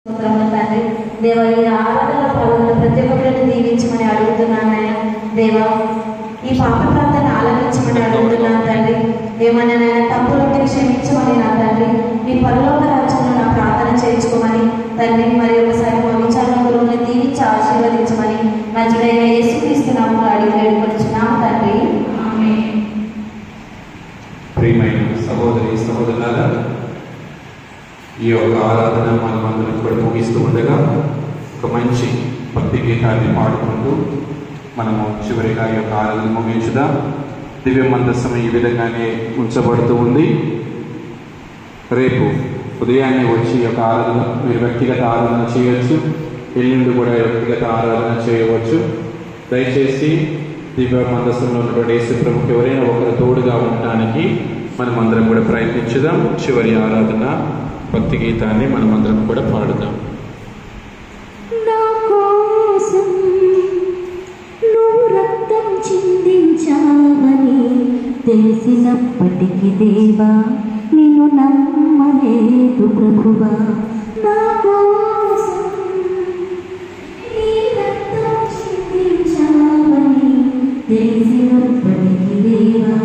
తండ్రి దేవా, ఈ ఆరాధనలో పాల్గొన్న ప్రతి ఒక్కరిని దీవించమని అడుగుతున్నాను నాయన. దేవా, ఈ పాప ప్రార్థన ఆలకించమని అడుగుతున్నాను తండ్రి. ఏమన్నా నాయన తప్పులుంటే క్షమించమని నా తండ్రి. మీ పరలోక రాజ్యంలో నా ప్రార్థన చేర్చుకోమని తండ్రి మరి ఒకసారి మా విచారణ గురువుని దీవించి ఆశీర్వదించమని నజరుడైన యేసుక్రీస్తు నామములో అడిగి వేడుకొనుచున్నాము తండ్రి. ఆమేన్. ప్రియమైన సహోదరి సహోదరులారా, ఈ యొక్క ఆరాధన మనమందరం కూడా ముగిస్తూ ఉండగా ఒక మంచి భక్తి గీతాన్ని పాడుకుంటూ మనము చివరిగా ఈ యొక్క ఆరాధన ముగించుదాం. దివ్య మందస్సం ఈ విధంగానే ఉంచబడుతూ ఉంది. రేపు ఉదయాన్నే వచ్చి ఈ యొక్క ఆరాధన మీరు వ్యక్తిగత ఆరాధన చేయవచ్చు, ఎల్లుండి కూడా వ్యక్తిగత ఆరాధన చేయవచ్చు. దయచేసి దివ్య మందస్సంలో ఉన్నటువంటి యేసు ప్రభుకి ఎవరైనా ఒకరు తోడుగా ఉండటానికి మనమందరం కూడా ప్రయత్నించుదాం. చివరి ఆరాధన భక్తి గీతాన్ని మనమందరం కూడా పాడుదాం. నా కోసం నువ్వు రక్తం చిందించావని తెలిసినప్పటికీ దేవా నిన్ను నమ్మలేదు ప్రభువా. నా కోసం నీ రక్తం చిందించావని తెలిసినప్పటికీ దేవా